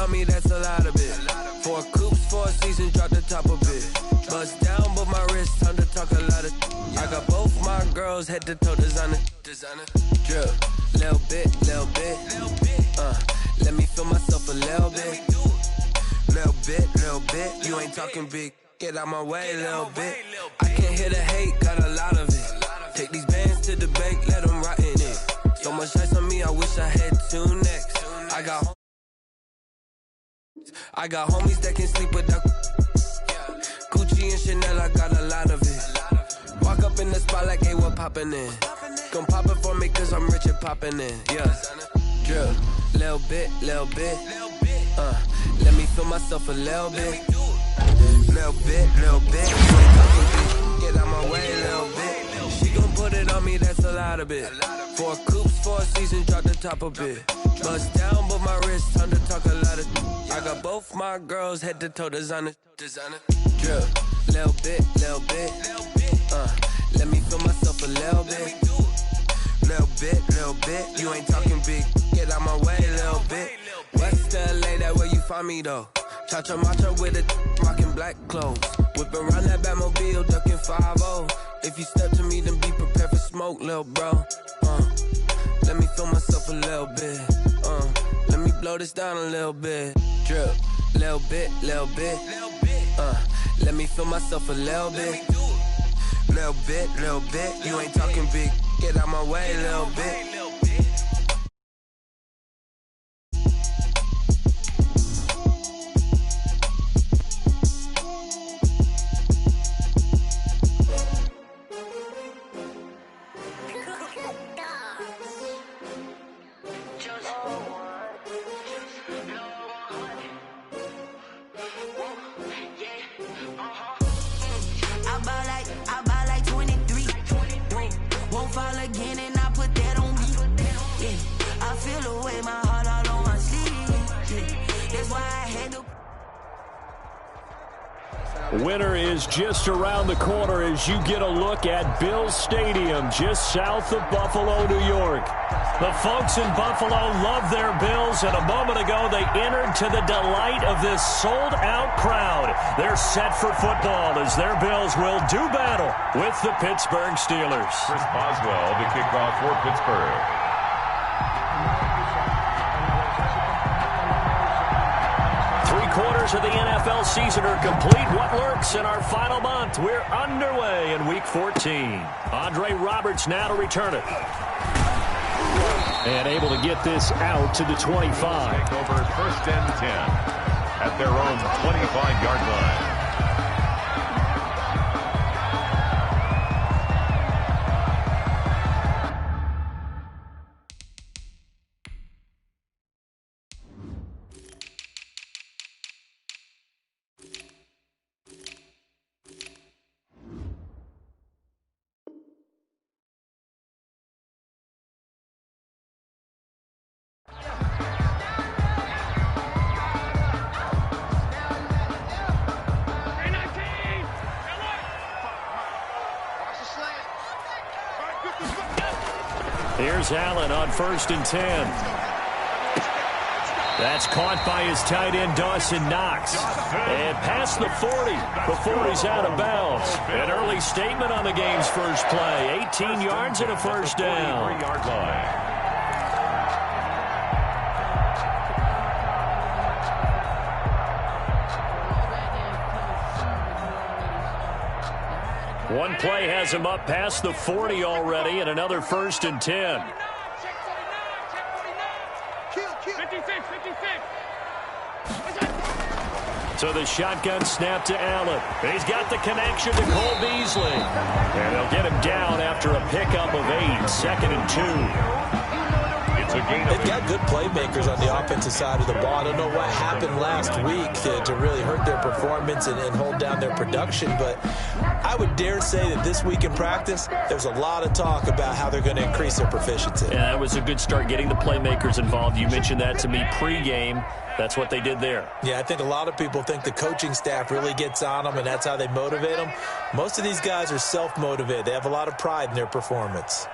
on me, that's a lot of it. 4 coops, 4 seasons, drop the top of it. Bust down, but my wrist, time to talk a lot of. I got both my girls head to toe designer. Drip, little bit. Let me feel myself a little bit. Little bit. You ain't talking big. Get out my way, little bit. I can't hear the hate, got a lot of it. Take these bands to the bank, let them rot in it. So much ice on me, I wish I had 2 necks. I got homies that can sleep without Gucci and Chanel, I got a lot of it. Walk up in the spot like, hey, what poppin' in? Gon' pop it for me cause I'm rich and poppin' in, yeah. Drip, little bit. Let me feel myself a little bit. Little bit. You ain't talking big. Get out my way, little bit. She gon' put it on me, that's a lot of it. 4 coops, 4 seasons, drop the top of it. Bust down, but my wrist, time to talk a lot of. I got both my girls head to toe designer. Drip, little bit. Let me feel myself a little bit. Little bit. You ain't talking big. Get out my way, little bit. West LA, that where you find me though. Cha-cha matcha with a rockin' black clothes. Whippin' around that Batmobile, duckin' 5-0. If you step to me, then be prepared for smoke, lil' bro. Let me feel myself a little bit. Let me blow this down a little bit. Drip, little bit. Let me feel myself a little bit. Little bit. You ain't talking big. Get out my way, little bit. Winter is just around the corner as you get a look at Bills Stadium, just south of Buffalo, New York. The folks in Buffalo love their Bills, and a moment ago they entered to the delight of this sold-out crowd. They're set for football as their Bills will do battle with the Pittsburgh Steelers. Chris Boswell to kick off for Pittsburgh. Quarters of the NFL season are complete. What works in our final month? We're underway in Week 14. Andre Roberts now to return it. And able to get this out to the 25. Take over 1st and 10 at their own 25-yard line. Here's Allen on 1st and 10. That's caught by his tight end, Dawson Knox. And past the 40 before he's out of bounds. An early statement on the game's first play. 18 yards and a first down. 43-yard line. One play has him up past the 40 already, and another 1st and 10. So the shotgun snap to Allen. He's got the connection to Cole Beasley. And they'll get him down after a pickup of 8, 2nd and 2. They've got good playmakers on the offensive side of the ball. I don't know what happened last week to really hurt their performance and hold down their production, but I would dare say that this week in practice, there's a lot of talk about how they're going to increase their proficiency. Yeah, that was a good start getting the playmakers involved. You mentioned that to me pregame. That's what they did there. Yeah, I think a lot of people think the coaching staff really gets on them, and that's how they motivate them. Most of these guys are self-motivated. They have a lot of pride in their performance.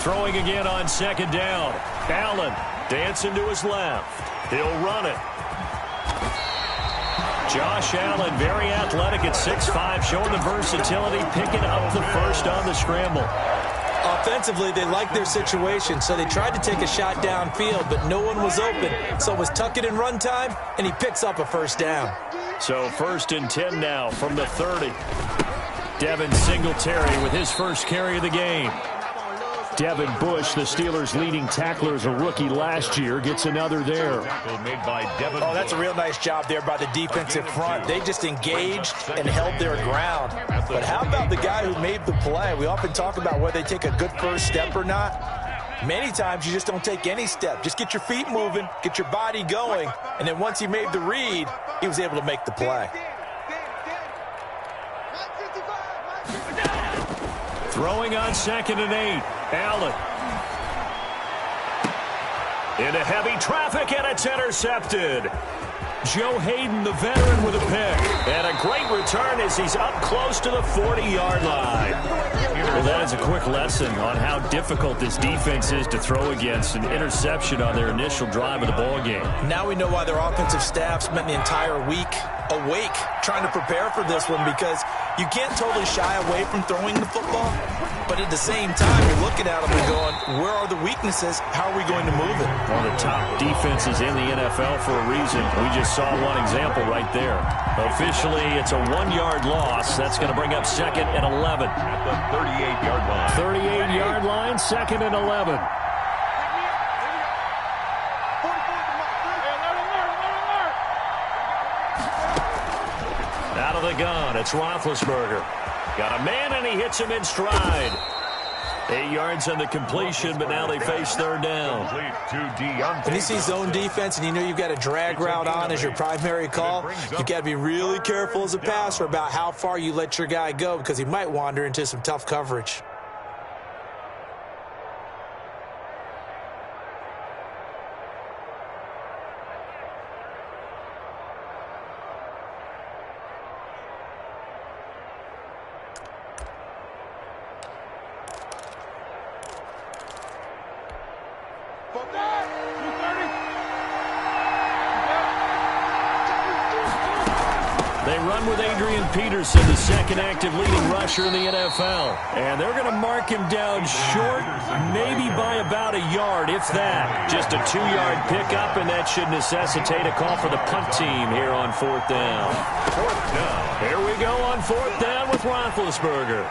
Throwing again on 2nd down. Allen Dancing to his left. He'll run it. Josh Allen, very athletic at 6'5", showing the versatility, picking up the first on the scramble. Offensively, they liked their situation, so they tried to take a shot downfield, but no one was open. So it was tuck it in run time, and he picks up a first down. So 1st and 10 now from the 30. Devin Singletary with his first carry of the game. Devin Bush, the Steelers' leading tackler as a rookie last year, gets another there. Oh, that's a real nice job there by the defensive front. They just engaged and held their ground. But how about the guy who made the play? We often talk about whether they take a good first step or not. Many times you just don't take any step. Just get your feet moving, get your body going, and then once he made the read, he was able to make the play. Throwing on 2nd and 8. Allen. Into heavy traffic, and it's intercepted. Joe Hayden, the veteran, with a pick. And a great return as he's up close to the 40-yard line. Well, that is a quick lesson on how difficult this defense is to throw against. An interception on their initial drive of the ballgame. Now we know why their offensive staff spent the entire week awake trying to prepare for this one, because you can't totally shy away from throwing the football, but at the same time you're looking at them and going, where are the weaknesses? How are we going to move it? One of the top defenses in the NFL for a reason. We just saw one example right there. Officially, it's a 1-yard loss. That's going to bring up 2nd and 11. At the 38-yard line. 38-yard line, 2nd and 11. Out of the gun, it's Roethlisberger. Got a man, and he hits him in stride. 8 yards on the completion, but now they face 3rd down. When you see zone defense and you know you've got a drag route on as your primary call, you've got to be really careful as a passer about how far you let your guy go, because he might wander into some tough coverage. Peterson, the 2nd active leading rusher in the NFL. And they're going to mark him down short, maybe by about a yard, if that. Just a 2-yard pickup, and that should necessitate a call for the punt team here on 4th down. 4th down. Here we go on 4th down with Roethlisberger.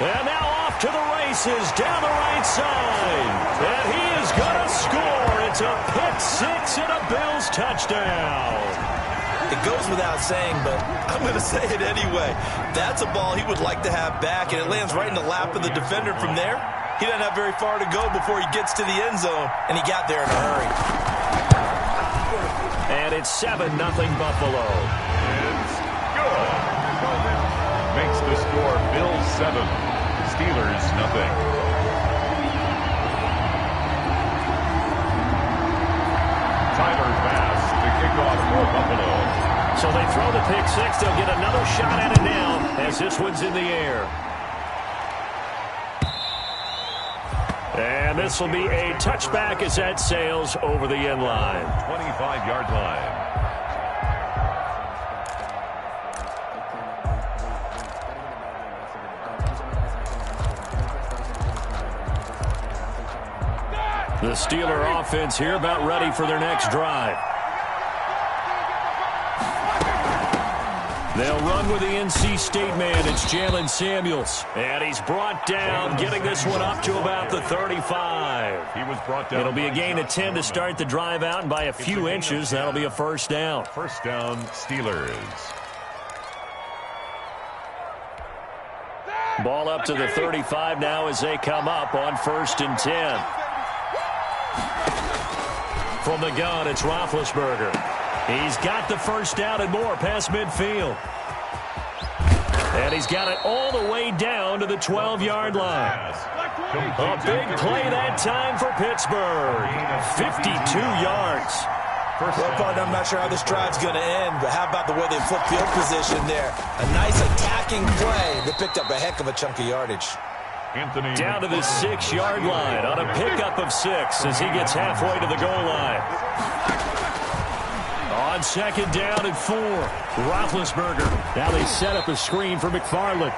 And now off to the races down the right side. And he is going to score. It's a pick-6 and a Bills touchdown. It goes without saying, but I'm going to say it anyway. That's a ball he would like to have back, and it lands right in the lap of the defender from there. He doesn't have very far to go before he gets to the end zone, and he got there in a hurry. And it's 7-0 Buffalo. It's good. Makes the score Bills 7, Steelers nothing. Tyler Bass to kick off for Buffalo. So they throw the pick-6. They'll get another shot at it now as this one's in the air. And this will be a touchback as that sails over the end line. 25-yard line. The Steeler offense here about ready for their next drive. They'll run with the NC State man. It's Jalen Samuels. And he's brought down, getting this one up to about the 35. He was brought down. It'll be a gain of 10 to start the drive out, and by a few inches, that'll be a first down. First down, Steelers. Ball up to the 35 now as they come up on 1st and 10. From the gun, it's Roethlisberger. He's got the first down and more past midfield. And he's got it all the way down to the 12-yard line. A big play that time for Pittsburgh. 52 yards. Well, partner, I'm not sure how this drive's going to end, but how about the way they flip field position there? A nice attacking play that picked up a heck of a chunk of yardage. Anthony Down to the 6-yard line on a pickup of 6 as he gets halfway to the goal line. On second down and 4, Roethlisberger. Now they set up a screen for McFarland.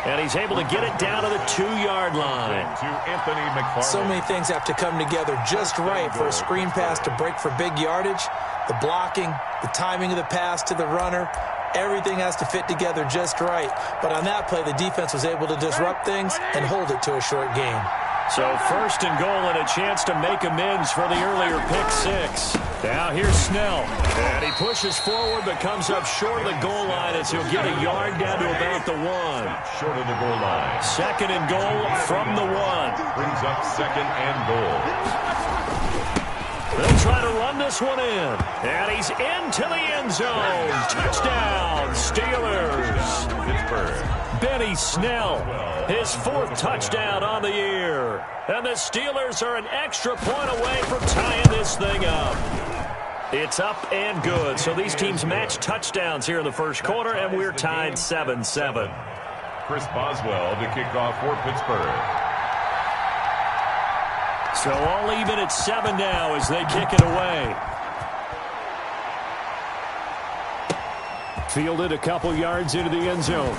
And he's able to get it down to the 2-yard line. To Anthony McFarland. So many things have to come together just right for a screen pass to break for big yardage. The blocking, the timing of the pass to the runner, everything has to fit together just right. But on that play, the defense was able to disrupt things and hold it to a short gain. So first and goal and a chance to make amends for the earlier pick 6. Now here's Snell. And he pushes forward but comes up short of the goal line as he'll get a yard down to about the 1. Short of the goal line. Second and goal from the 1. Brings up second and goal. They'll try to run this one in. And he's into the end zone. Touchdown, Steelers. Pittsburgh. Benny Snell, his 4th touchdown on the year. And the Steelers are an extra point away from tying this thing up. It's up and good. So these teams match touchdowns here in the first quarter, and we're tied 7-7. Chris Boswell to kick off for Pittsburgh. So all even at 7 now as they kick it away. Fielded a couple yards into the end zone.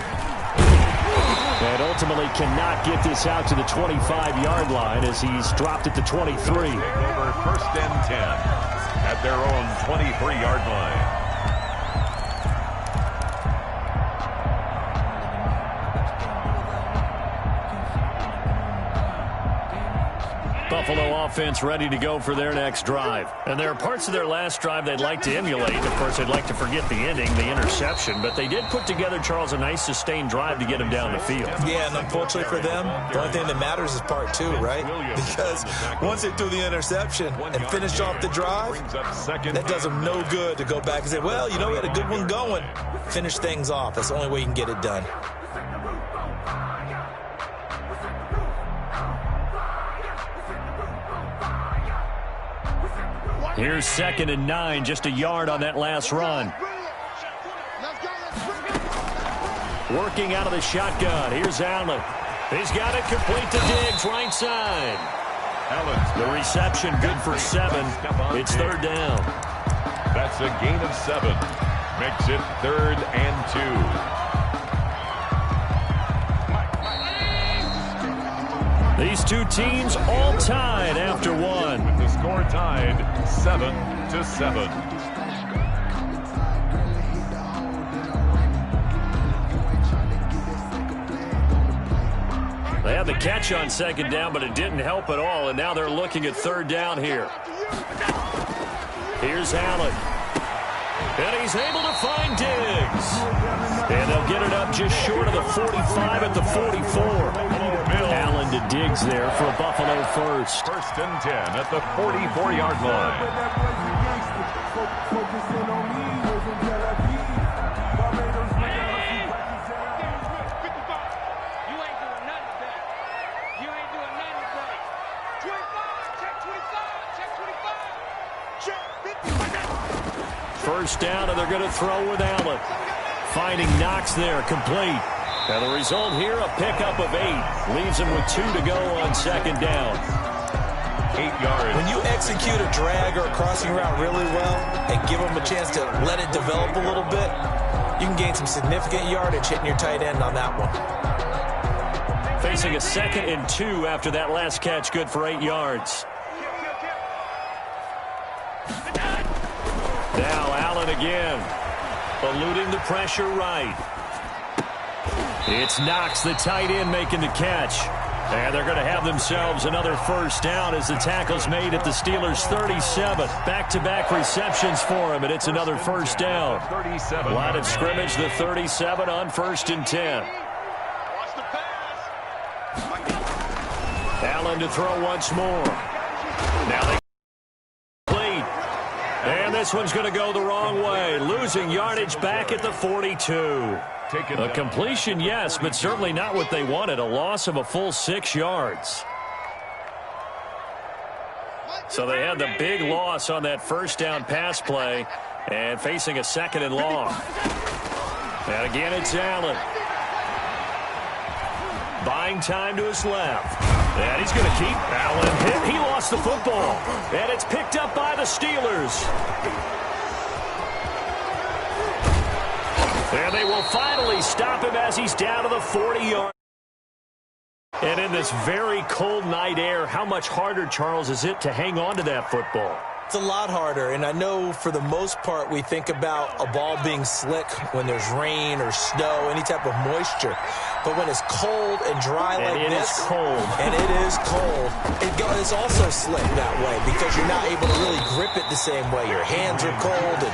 And ultimately cannot get this out to the 25-yard line as he's dropped at the 23. Over first and 10 at their own 23-yard line. Buffalo offense ready to go for their next drive. And there are parts of their last drive they'd like to emulate. Of course, they'd like to forget the ending, the interception. But they did put together, Charles, a nice sustained drive to get him down the field. Yeah, and unfortunately for them, the only thing that matters is part 2, right? Because once they do the interception and finish off the drive, that does them no good to go back and say, well, you know, we had a good one going. Finish things off. That's the only way you can get it done. Here's second and 9, just a yard on that last run. Working out of the shotgun. Here's Allen. He's got it complete to Diggs, right side. The reception good for 7. It's third down. That's a gain of 7. Makes it 3rd and 2. These two teams all tied after 1. With the score tied 7-7. They had the catch on second down, but it didn't help at all, and now they're looking at third down here. Here's Allen. And he's able to find Diggs. And they'll get it up just short of the 45 at the 44. Allen to Diggs there for a Buffalo first. First and 10 at the 44-yard line. First down, and they're going to throw with Allen. Finding Knox there, complete. And the result here, a pickup of 8. Leaves him with 2 to go on second down. 8 yards. When you execute a drag or a crossing route really well and give them a chance to let it develop a little bit, you can gain some significant yardage hitting your tight end on that one. Facing a 2nd and 2 after that last catch, good for 8 yards. Now Allen again, eluding the pressure right. It's Knox, the tight end, making the catch. And they're going to have themselves another first down as the tackle's made at the Steelers' 37. Back-to-back receptions for him, and it's another first down. 37. Line of scrimmage, the 37 on first and 10. Allen to throw once more. Now they complete. And this one's going to go the wrong way. Losing yardage back at the 42. A completion, yes, but certainly not what they wanted. A loss of a full 6 yards. So they had the big loss on that first down pass play and facing a 2nd and long. And again, it's Allen. Buying time to his left. And he's going to keep Allen hit. He lost the football. And it's picked up by the Steelers. And they will finally stop him as he's down to the 40-yard. And in this very cold night air, how much harder, Charles, is it to hang on to that football? It's a lot harder, and I know for the most part we think about a ball being slick when there's rain or snow, any type of moisture. But when it's cold and dry like this, and it is cold, it's also slick that way because you're not able to really grip it the same way. Your hands are cold,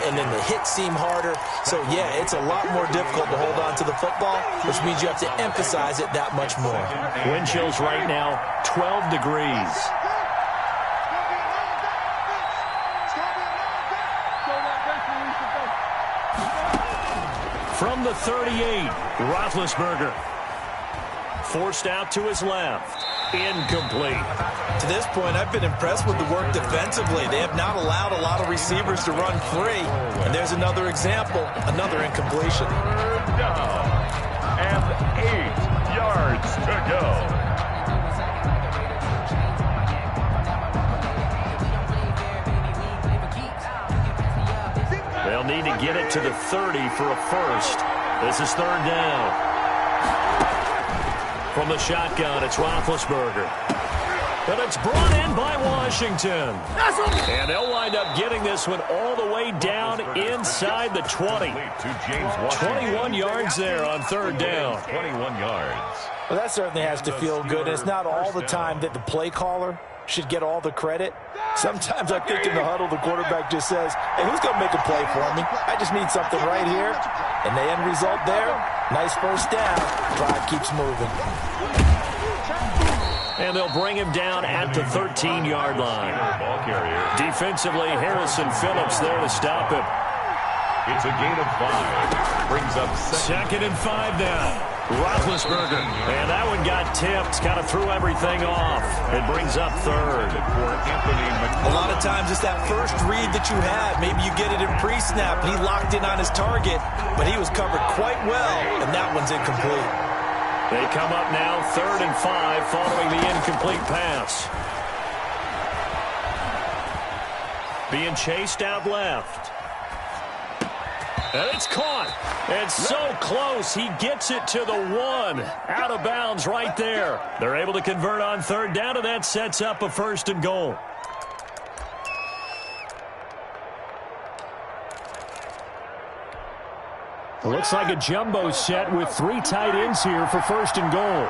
and then the hits seem harder. So, yeah, it's a lot more difficult to hold on to the football, which means you have to emphasize it that much more. Wind chills right now, 12 degrees. From the 38, Roethlisberger. Forced out to his left. Incomplete. To this point, I've been impressed with the work defensively. They have not allowed a lot of receivers to run free. And there's another example, another incompletion. Third down and 8 yards to go. They'll need to get it to the 30 for a first. This is third down. From the shotgun, it's Roethlisberger. And it's brought in by Washington. And they'll wind up getting this one all the way down inside the 20. 21 yards there on third down. 21 yards. Well, that certainly has to feel good. And it's not all the time that the play caller should get all the credit. Sometimes I think in the huddle, the quarterback just says, hey, who's going to make a play for me? I just need something right here. And the end result there, nice first down. Drive keeps moving. And they'll bring him down at the 13-yard line. Defensively, Harrison Phillips there to stop him. It's a gain of 5. Brings up second and 5 now. Roethlisberger. And that one got tipped. Kind of threw everything off. It brings up third. A lot of times it's that first read that you have. Maybe you get it in pre-snap. He locked in on his target, but he was covered quite well, and that one's incomplete. They come up now, 3rd and 5, following the incomplete pass. Being chased out left. And it's caught. And so close. He gets it to the 1. Out of bounds right there. They're able to convert on third down, and that sets up a 1st and goal. Looks like a jumbo set with 3 tight ends here for 1st and goal.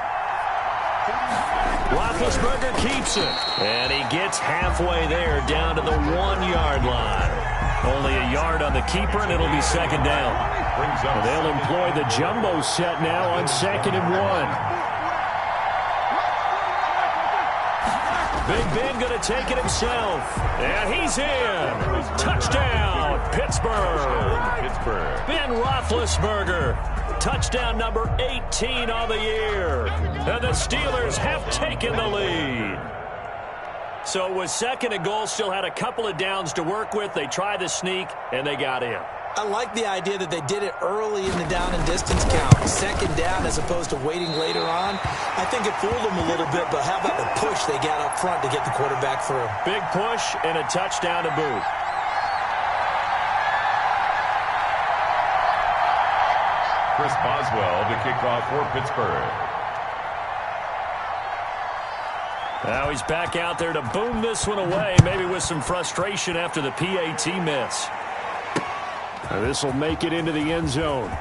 Roethlisberger keeps it. And he gets halfway there down to the 1-yard line. Only a yard on the keeper, and it'll be 2nd down. And they'll employ the jumbo set now on 2nd and 1. Big Ben going to take it himself. And he's in. Touchdown, Pittsburgh. Ben Roethlisberger. Touchdown number 18 on the year. And the Steelers have taken the lead. So it was 2nd and goal, still had a couple of downs to work with. They tried the sneak, and they got in. I like the idea that they did it early in the down and distance count. 2nd down as opposed to waiting later on. I think it fooled them a little bit, but how about the push they got up front to get the quarterback through? Big push and a touchdown to boot. Chris Boswell to kick off for Pittsburgh. Now he's back out there to boom this one away, maybe with some frustration after the PAT miss. This will make it into the end zone.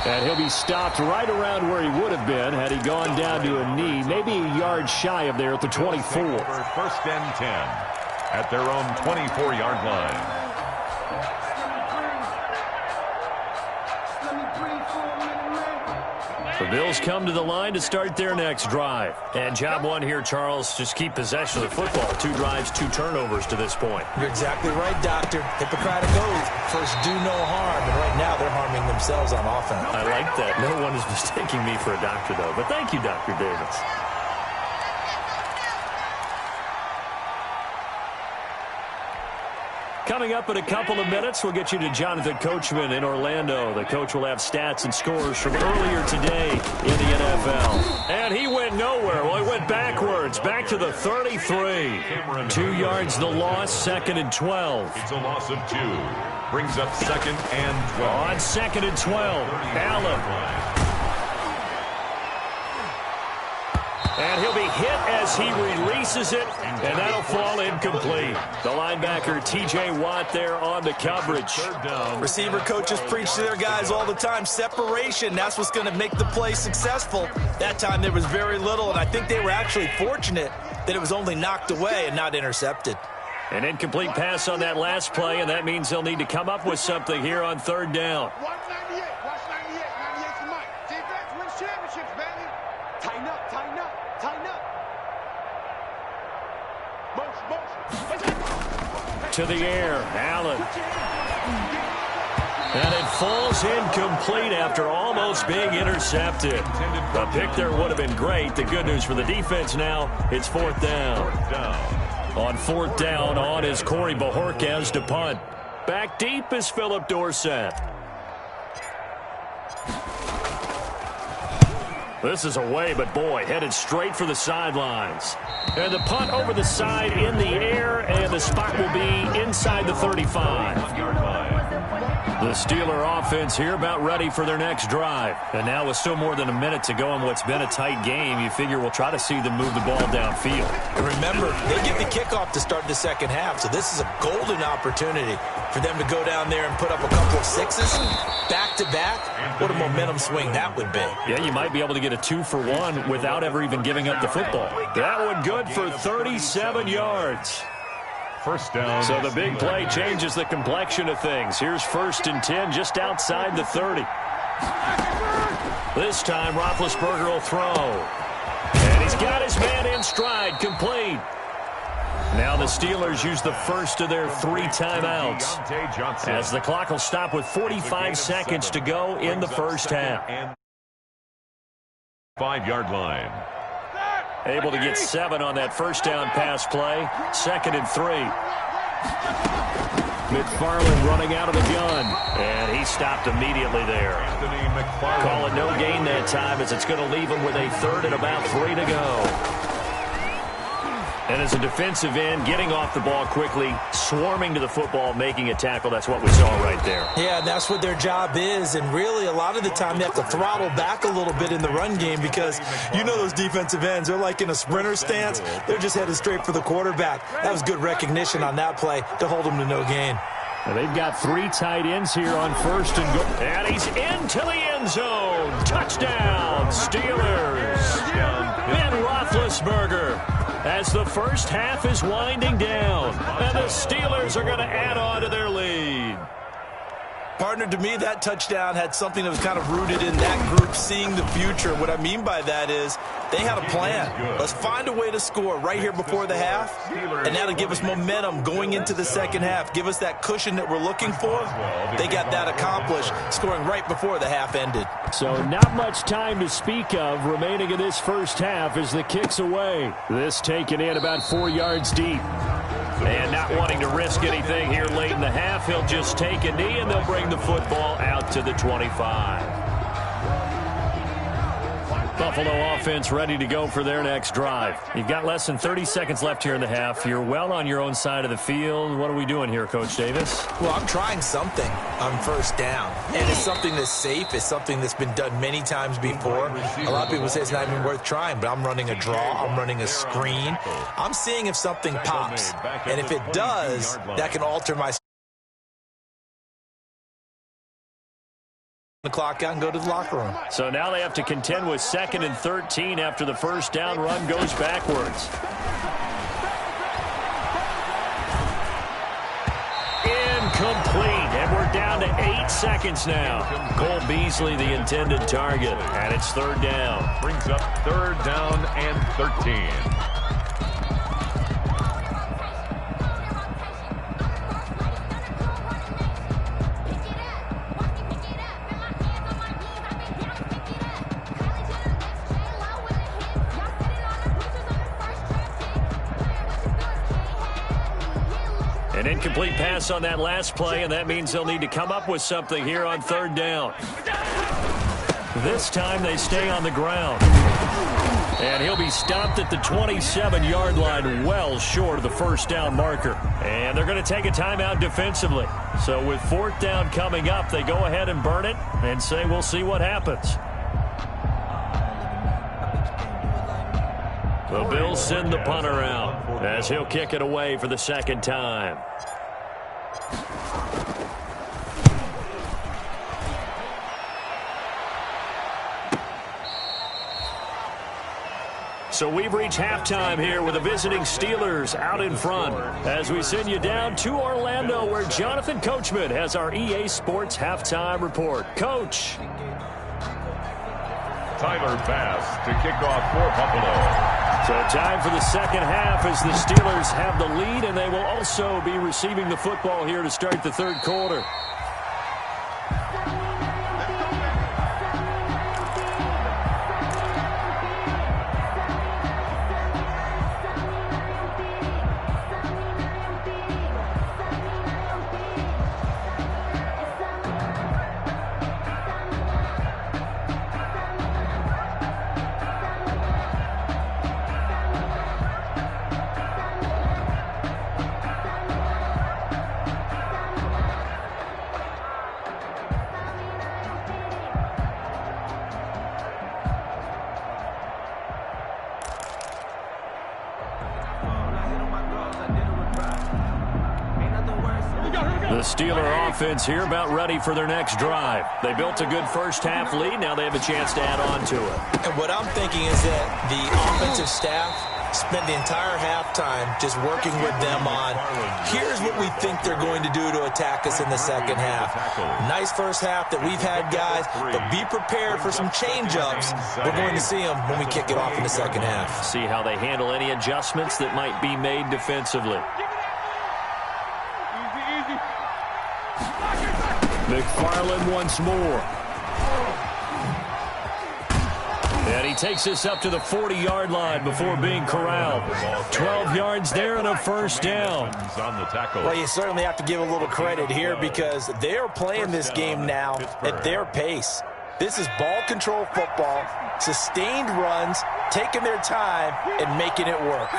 And he'll be stopped right around where he would have been had he gone down to a knee, maybe a yard shy of there at the 24. 1st and 10 at their own 24-yard line. The Bills come to the line to start their next drive. And job one here, Charles, just keep possession of the football. 2 drives, 2 turnovers to this point. You're exactly right, Doctor. Hippocratic oath. First, do no harm. And right now, they're harming themselves on offense. I like that. No one is mistaking me for a doctor, though. But thank you, Dr. Davis. Coming up in a couple of minutes, we'll get you to Jonathan Coachman in Orlando. The coach will have stats and scores from earlier today in the NFL. And he went nowhere. Well, he went backwards, back to the 33. 2 yards the loss, 2nd and 12. It's a loss of 2. Brings up 2nd and 12. On 2nd and 12, Allen. And he'll be hit as he releases it, and that'll fall incomplete. The linebacker, T.J. Watt, there on the coverage. Receiver coaches preach to their guys all the time. Separation, that's what's going to make the play successful. That time there was very little, and I think they were actually fortunate that it was only knocked away and not intercepted. An incomplete pass on that last play, and that means they'll need to come up with something here on 3rd down. Watch 98. Watch 98. 98's the mic. Defense wins championships, baby. Tighten up, tighten up, tighten up. Motion. To the air, Allen. And it falls incomplete after almost being intercepted. The pick there would have been great. The good news for the defense now, it's 4th down. On 4th down, on is Corey Bajorquez to punt. Back deep is Philip Dorsett. This is away, but boy, headed straight for the sidelines. And the punt over the side in the air, and the spot will be inside the 35. The Steeler offense here about ready for their next drive. And now with still more than a minute to go in what's been a tight game, you figure we'll try to see them move the ball downfield. And remember, they get the kickoff to start the second half, so this is a golden opportunity for them to go down there and put up a couple of sixes back-to-back. What a momentum swing that would be. Yeah, you might be able to get a 2-for-1 without ever even giving up the football. That one good for 37 yards. 1st down. So the big play changes the complexion of things. Here's 1st and 10 just outside the 30. This time Roethlisberger will throw. And he's got his man in stride, complete. Now the Steelers use the first of their 3 timeouts as the clock will stop with 45 seconds to go in the first half. 5-yard line. Able to get 7 on that first down pass play. 2nd and 3. McFarland running out of the gun. And he stopped immediately there. Call it no gain that time as it's going to leave him with a 3rd and about 3 to go. And as a defensive end, getting off the ball quickly, swarming to the football, making a tackle, that's what we saw right there. Yeah, that's what their job is. And really, a lot of the time, they have to throttle back a little bit in the run game because you know those defensive ends, they're like in a sprinter stance. They're just headed straight for the quarterback. That was good recognition on that play to hold them to no gain. And they've got 3 tight ends here on 1st and goal. And he's into the end zone. Touchdown, Steelers. Ben Roethlisberger. As the first half is winding down, and the Steelers are going to add on to their lead. Partner, to me, that touchdown had something that was kind of rooted in that group seeing the future. What I mean by that is they had a plan. Let's find a way to score right here before the half, and that'll give us momentum going into the second half, give us that cushion that we're looking for. They got that accomplished, scoring right before the half ended. So not much time to speak of remaining in this first half as the kick's away. This taken in about 4 yards deep. And not wanting to risk anything here late in the half, he'll just take a knee and they'll bring the football out to the 25. Buffalo offense ready to go for their next drive. You've got less than 30 seconds left here in the half. You're well on your own side of the field. What are we doing here, Coach Davis? Well, I'm trying something on 1st down. And it's something that's safe. It's something that's been done many times before. A lot of people say it's not even worth trying, but I'm running a draw. I'm running a screen. I'm seeing if something pops. And if it does, that can alter my the clock out and go to the locker room. So now they have to contend with 2nd and 13 after the first down run goes backwards. Incomplete, and we're down to 8 seconds now. Cole Beasley, the intended target, and it's 3rd down. Brings up 3rd down and 13. An incomplete pass on that last play, and that means they'll need to come up with something here on third down. This time they stay on the ground. And he'll be stopped at the 27-yard line, well short of the first down marker. And they're going to take a timeout defensively. So with fourth down coming up, they go ahead and burn it and say we'll see what happens. The Bills send the punter out as he'll kick it away for the second time. So we've reached halftime here with the visiting Steelers out in front as we send you down to Orlando where Jonathan Coachman has our EA Sports halftime report. Coach. Tyler Bass to kick off for Buffalo. So time for the second half as the Steelers have the lead, and they will also be receiving the football here to start the third quarter. The Steeler offense here about ready for their next drive. They built a good first half lead. Now they have a chance to add on to it. And what I'm thinking is that the offensive staff spent the entire halftime just working with them on, here's what we think they're going to do to attack us in the second half. Nice first half that we've had, guys, but be prepared for some change-ups. We're going to see them when we kick it off in the second half. See how they handle any adjustments that might be made defensively. McFarland once more. And he takes us up to the 40-yard line before being corralled. 12 yards there and a first down. Well, you certainly have to give a little credit here because they are playing this game now at their pace. This is ball control football, sustained runs, taking their time, and making it work.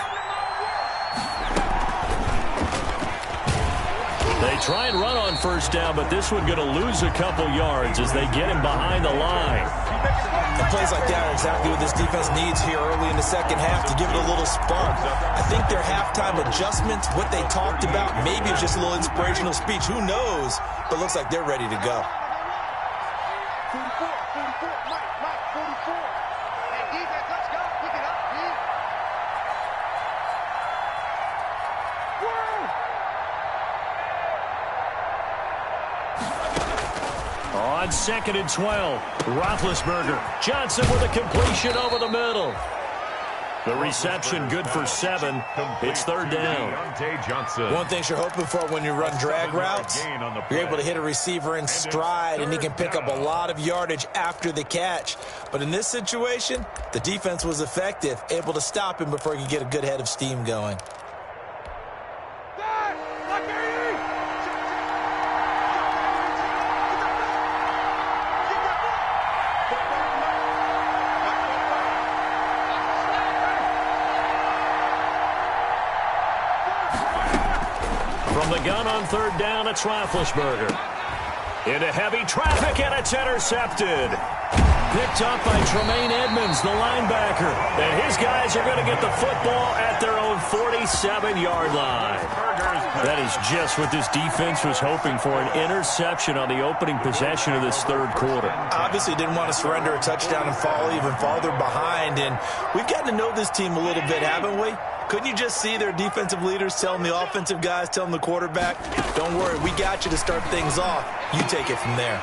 They try and run on first down, but this one going to lose a couple yards as they get him behind the line. And plays like that are exactly what this defense needs here early in the second half to give it a little spark. I think their halftime adjustments, what they talked about, maybe it's just a little inspirational speech. Who knows? But looks like they're ready to go. 44, Mike, 44. Hey, defense, let's go. Pick it up, please. On 2nd and 12, Roethlisberger. Johnson with a completion over the middle. The reception good for 7. It's third down. One thing you're hoping for when you run drag routes, you're able to hit a receiver in stride, and he can pick up a lot of yardage after the catch. But in this situation, the defense was effective, able to stop him before he could get a good head of steam going. From the gun on third down, it's Roethlisberger. Into heavy traffic, and it's intercepted. Picked up by Tremaine Edmonds, the linebacker. And his guys are going to get the football at their own 47-yard line. That is just what this defense was hoping for, an interception on the opening possession of this third quarter. Obviously didn't want to surrender a touchdown and fall even farther behind. And we've gotten to know this team a little bit, haven't we? Couldn't you just see their defensive leaders telling the offensive guys, telling the quarterback, don't worry, we got you to start things off. You take it from there.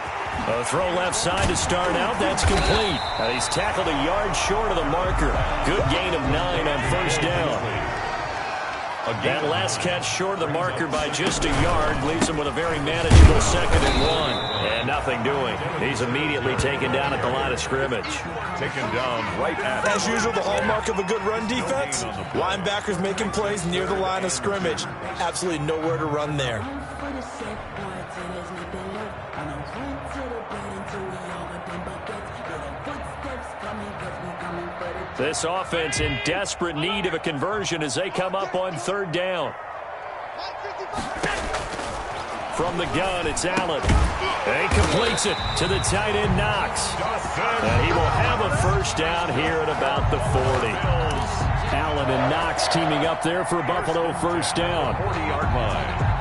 A throw left side to start out. That's complete. And he's tackled a yard short of the marker. Good gain of 9 on first down. That last catch short of the marker by just a yard leaves him with a very manageable 2nd and 1. And nothing doing. He's immediately taken down at the line of scrimmage. Taken down right at. As usual, the hallmark of a good run defense, linebackers making plays near the line of scrimmage. Absolutely nowhere to run there. This offense in desperate need of a conversion as they come up on third down. From the gun, it's Allen. And he completes it to the tight end, Knox. And he will have a first down here at about the 40. Allen and Knox teaming up there for Buffalo first down. 40-yard line.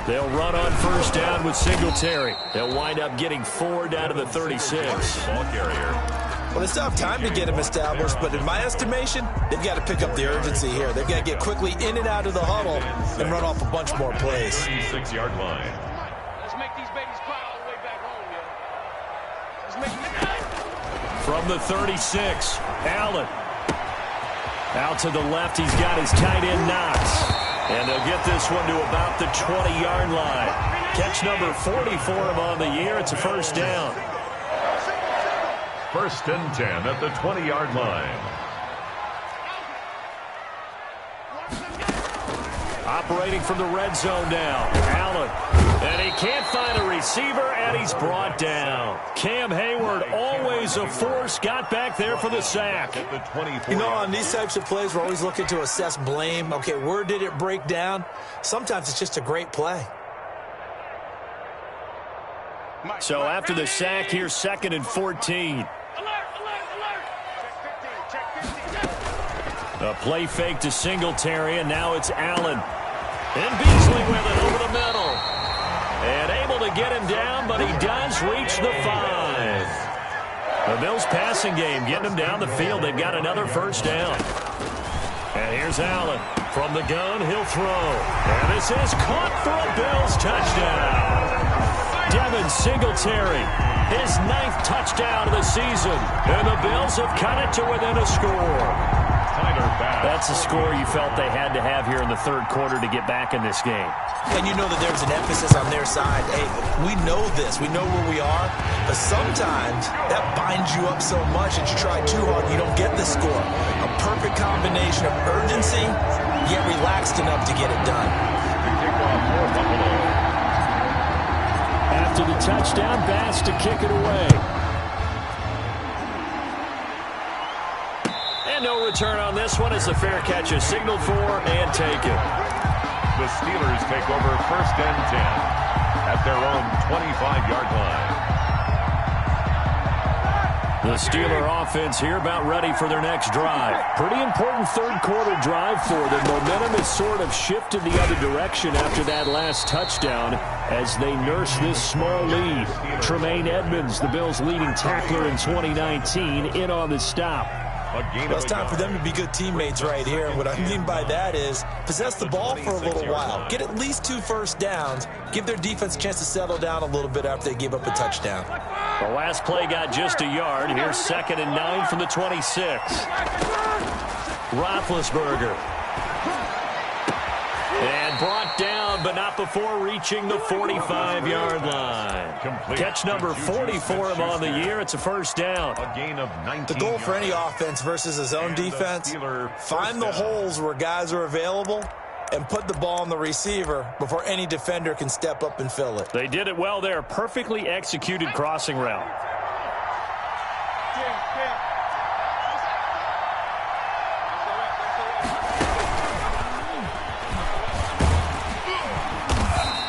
They'll run on first down with Singletary. They'll wind up getting 4 down to the 36. Ball carrier. Well, they still have time to get him established, but in my estimation, they've got to pick up the urgency here. They've got to get quickly in and out of the huddle and run off a bunch more plays. 36-yard line. Let's make these babies cry all the way back home, yo. Let's make From the 36, Allen. Out to the left, he's got his tight end, Knox. And they'll get this one to about the 20-yard line. Catch number 40 for him on the year. It's a first down. First and 10 at the 20-yard line. Operating from the red zone now. Allen. And he can't find a receiver, and he's brought down. Cam Hayward, always a force, got back there for the sack. At the 24. You know, on these types of plays, we're always looking to assess blame. Okay, where did it break down? Sometimes it's just a great play. So after the sack, here's 2nd and 14. A play fake to Singletary, and now it's Allen. And Beasley with it over the middle. And able to get him down, but he does reach the 5. The Bills passing game getting him down the field. They've got another first down. And here's Allen. From the gun, he'll throw. And this is caught for a Bills touchdown. Devin Singletary, his 9th touchdown of the season. And the Bills have cut it to within a score. That's a score you felt they had to have here in the third quarter to get back in this game. And you know that there was an emphasis on their side. Hey, we know this. We know where we are. But sometimes that binds you up so much that you try too hard and you don't get the score. A perfect combination of urgency, yet relaxed enough to get it done. After the touchdown, Bass to kick it away. No return on this one as the fair catch is signaled for and taken. The Steelers take over first and 10 at their own 25-yard line. The Steeler offense here about ready for their next drive. Pretty important third quarter drive for them. Momentum has sort of shifted the other direction after that last touchdown as they nurse this small lead. Tremaine Edmonds, the Bills' leading tackler in 2019, in on the stop. Well, it's time for them to be good teammates right here. And what I mean by that is possess the ball for a little while. Get at least 2 first downs. Give their defense a chance to settle down a little bit after they give up a touchdown. The last play got just a yard. Here's 2nd and 9 from the 26. Roethlisberger. And brought down, but not before reaching the 45-yard line. Catch number 40 for him on the year. It's a first down. A gain of 19. The goal for any offense versus a zone defense, find the holes where guys are available and put the ball on the receiver before any defender can step up and fill it. They did it well there. Perfectly executed crossing route.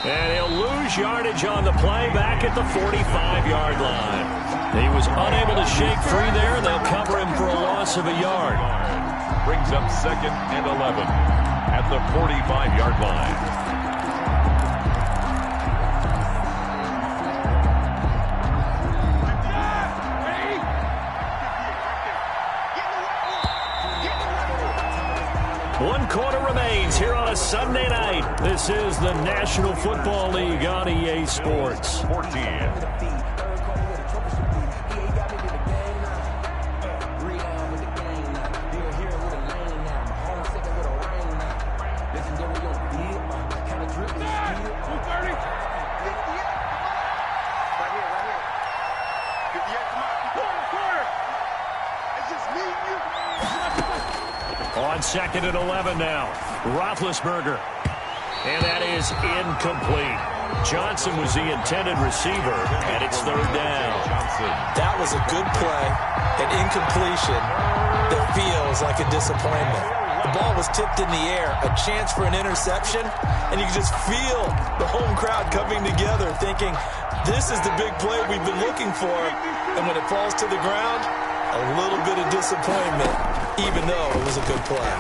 And he'll lose yardage on the play back at the 45-yard line. He was unable to shake free there. They'll cover him for a loss of a yard. Brings up 2nd and 11 at the 45-yard line. One quarter remains here on a Sunday night. This is the National Football League on EA Sports. 14. On 2nd and 11 now. Roethlisberger. And that is incomplete. Johnson was the intended receiver, and it's 3rd down. That was a good play, an incompletion that feels like a disappointment. The ball was tipped in the air, a chance for an interception, and you can just feel the home crowd coming together thinking, this is the big play we've been looking for. And when it falls to the ground, a little bit of disappointment, even though it was a good play.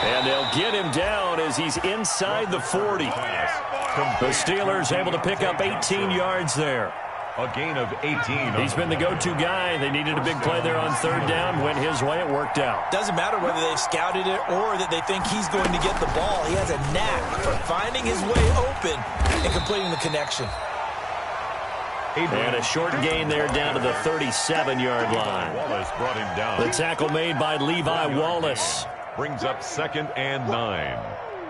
And they'll get him down as he's inside the 40. The Steelers able to pick up 18 yards there. A gain of 18. He's been the go-to guy. They needed a big play there on 3rd down. Went his way. It worked out. Doesn't matter whether they've scouted it or that they think he's going to get the ball. He has a knack for finding his way open and completing the connection. And a short gain there down to the 37-yard line. Wallace brought him down. The tackle made by Levi Wallace. Brings up 2nd and 9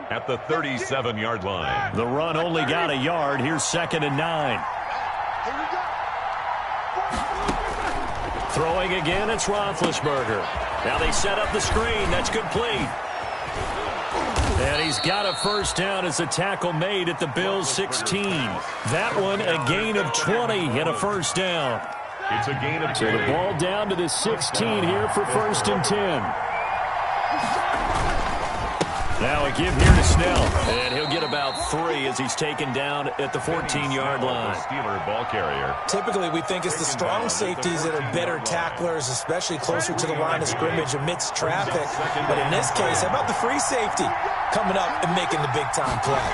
at the 37-yard line. The run only got a yard. Here's 2nd and 9. Throwing again, it's Roethlisberger. Now they set up the screen. That's complete. And he's got a 1st down as a tackle made at the Bills' 16. That one a gain of 20 and a 1st down. It's a gain of 2. So the ball down to the 16 here for 1st and 10. Now a give here to Snell, and he'll get about 3 as he's taken down at the 14-yard line. Steeler ball carrier. Typically, we think it's the strong safeties that are better tacklers, especially closer to the line of scrimmage amidst traffic. But in this case, how about the free safety coming up and making the big-time play?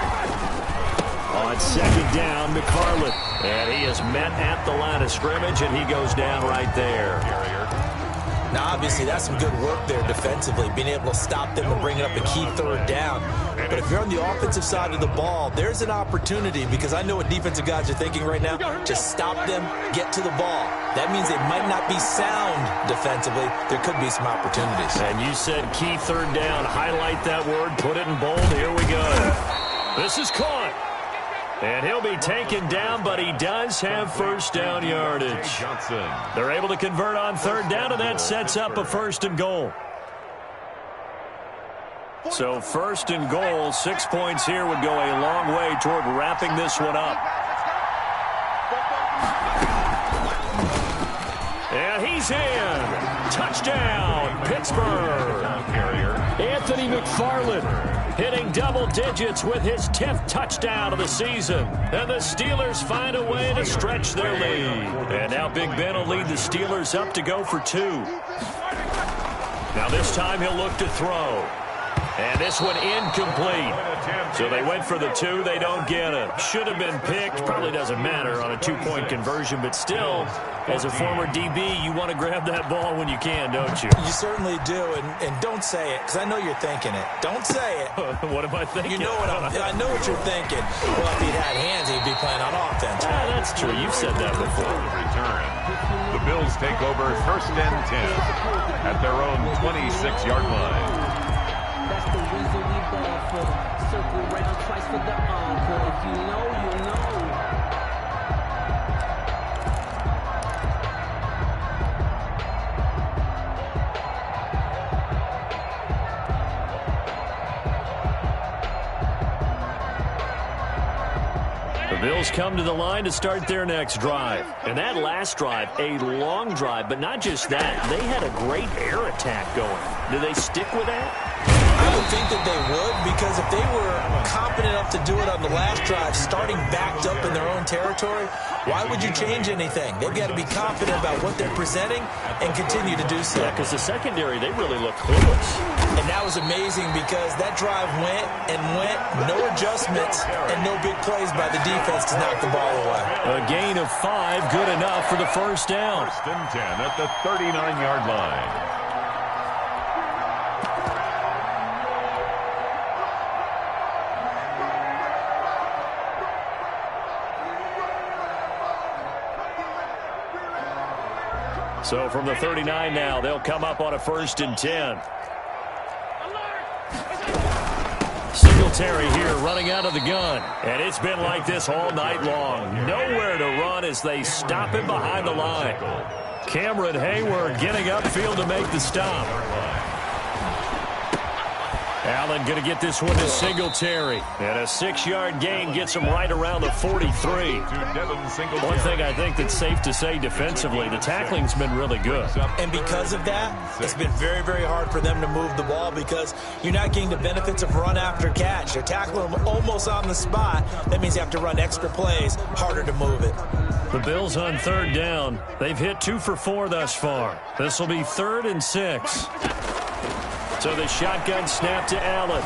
On 2nd down, McFarland. And he is met at the line of scrimmage, and he goes down right there. Now, obviously, that's some good work there defensively, being able to stop them and bring up a key 3rd down. But if you're on the offensive side of the ball, there's an opportunity, because I know what defensive guys are thinking right now. Just stop them, get to the ball. That means they might not be sound defensively. There could be some opportunities. And you said key 3rd down. Highlight that word, put it in bold. Here we go. This is caught. And he'll be taken down, but he does have 1st down yardage. They're able to convert on 3rd down, and that sets up a 1st and goal. So 1st and goal, 6 points here would go a long way toward wrapping this one up. And he's in. Touchdown, Pittsburgh. Anthony McFarland hitting double digits with his 10th touchdown of the season. And the Steelers find a way to stretch their lead. And now Big Ben will lead the Steelers up to go for 2. Now this time he'll look to throw. And this one incomplete. So they went for the 2. They don't get it. Should have been picked. Probably doesn't matter on a 2-point conversion. But still, as a former DB, you want to grab that ball when you can, don't you? You certainly do. And don't say it, because I know you're thinking it. Don't say it. What am I thinking? You know I know what you're thinking. Well, if he'd had hands, he'd be playing on offense. That's true. You've said that before. Return. The Bills take over 1st and 10 at their own 26-yard line. That's the reason we ball for the circle round twice for the encore. If you know, you know. The Bills come to the line to start their next drive. And that last drive, a long drive, but not just that. They had a great air attack going. Do they stick with that? I would think that they would, because if they were competent enough to do it on the last drive, starting backed up in their own territory, why would you change anything? They've got to be confident about what they're presenting and continue to do so. Yeah, because the secondary, they really look clueless. And that was amazing, because that drive went and went, no adjustments, and no big plays by the defense to knock the ball away. A gain of 5, good enough for the 1st down. 1st and 10 at the 39-yard line. So from the 39 now, they'll come up on a 1st and 10. Singletary here running out of the gun. And it's been like this all night long. Nowhere to run as they stop him behind the line. Cameron Hayward getting upfield to make the stop. Allen going to get this one to Singletary. And a 6-yard gain gets him right around the 43. One thing I think that's safe to say defensively, the tackling's been really good. And because of that, it's been very, very hard for them to move the ball because you're not getting the benefits of run after catch. They're tackling them almost on the spot. That means you have to run extra plays, harder to move it. The Bills on 3rd down. They've hit 2 for 4 thus far. This will be 3rd and 6. So the shotgun snap to Allen.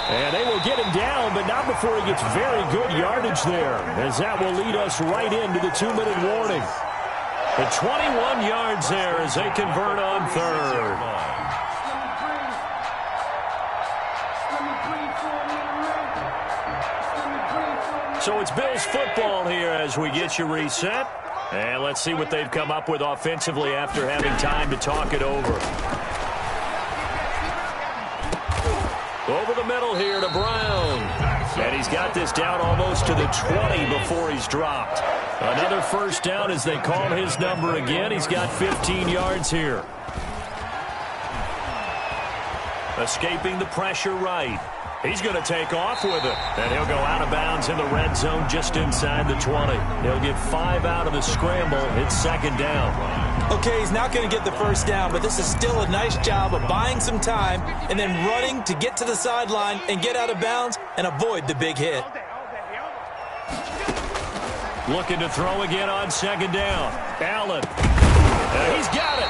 And they will get him down, but not before he gets very good yardage there, as that will lead us right into the 2-minute warning. The 21 yards there as they convert on 3rd. So it's Bills football here as we get you reset. And let's see what they've come up with offensively after having time to talk it over. Over the middle here to Brown. And he's got this down almost to the 20 before he's dropped. Another 1st down as they call his number again. He's got 15 yards here. Escaping the pressure right. He's going to take off with it. And he'll go out of bounds in the red zone just inside the 20. He'll get 5 out of the scramble. It's 2nd down. Okay, he's not going to get the 1st down, but this is still a nice job of buying some time and then running to get to the sideline and get out of bounds and avoid the big hit. Looking to throw again on 2nd down. Allen. He's got it.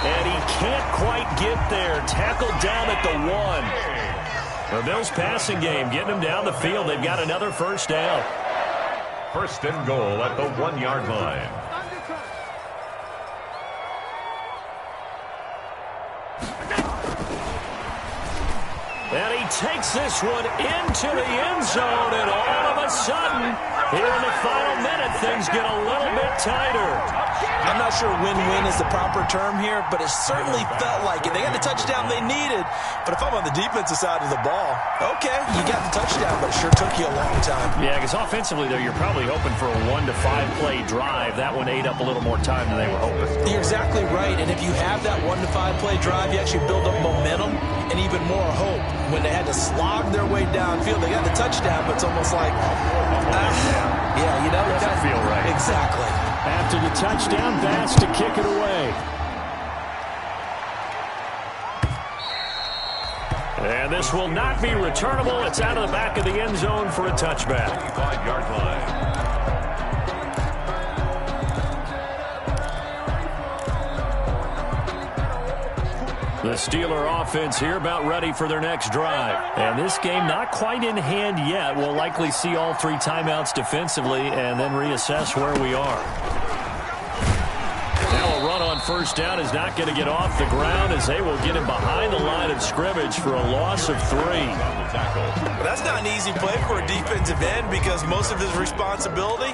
And he can't quite get there. Tackled down at the 1. The Bills passing game getting them down the field. They've got another 1st down. 1st and goal at the 1-yard line. And he takes this one into the end zone, and all of a sudden, here in the final minute, things get a little bit tighter. I'm not sure win-win is the proper term here, but it certainly felt like it. They got the touchdown they needed, but if I'm on the defensive side of the ball, okay, you got the touchdown, but it sure took you a long time. Yeah, because offensively, though, you're probably hoping for a 1 to 5 play drive. That one ate up a little more time than they were hoping. You're exactly right, and if you have that 1 to 5 play drive, you actually build up momentum and even more hope. When they had to slog their way downfield, they got the touchdown, but it's almost like, yeah, you know, it doesn't feel right. Exactly. After the touchdown, Bass to kick it away. And this will not be returnable. It's out of the back of the end zone for a touchback. 5-yard line. The Steeler offense here about ready for their next drive. And this game not quite in hand yet. We'll likely see all 3 timeouts defensively and then reassess where we are. Now a run on 1st down is not going to get off the ground as they will get him behind the line of scrimmage for a loss of 3. Well, that's not an easy play for a defensive end because most of his responsibility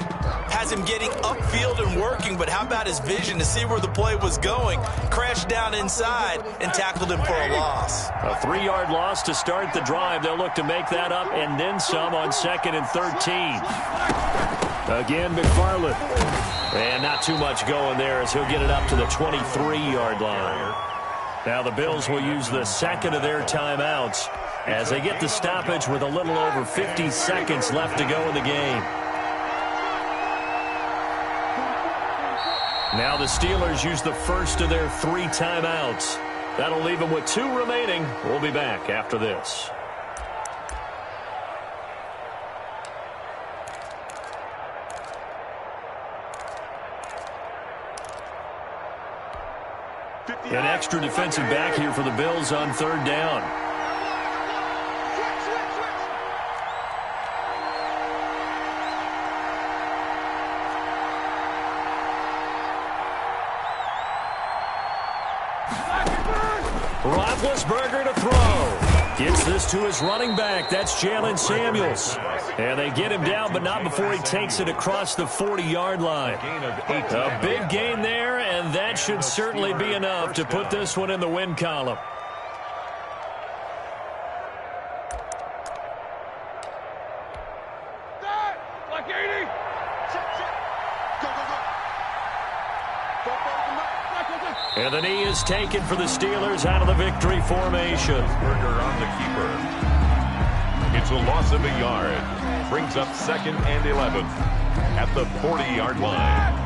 has him getting upfield and working, but how about his vision to see where the play was going? Crashed down inside and tackled him for a loss. A 3-yard loss to start the drive. They'll look to make that up and then some on 2nd and 13. Again, McFarland. And not too much going there as he'll get it up to the 23-yard line. Now the Bills will use the 2nd of their timeouts as they get the stoppage with a little over 50 seconds left to go in the game. Now the Steelers use the 1st of their 3 timeouts. That'll leave them with 2 remaining. We'll be back after this. An extra defensive back here for the Bills on 3rd down. Roethlisberger to throw. Gets this to his running back. That's Jalen Samuels. And they get him down, but not before he takes it across the 40-yard line. A big gain there, and that should certainly be enough to put this one in the win column. Like 80. And the knee is taken for the Steelers out of the victory formation. Berger on the keeper. It's a loss of a yard. Brings up 2nd and 11 at the 40-yard line.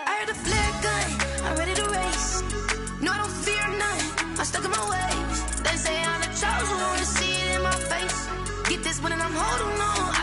I heard a flare gun, I'm ready to race. No, I don't fear none, I'm stuck in my ways. They say I'm the chosen one, to see it in my face. Get this one and I'm holding on.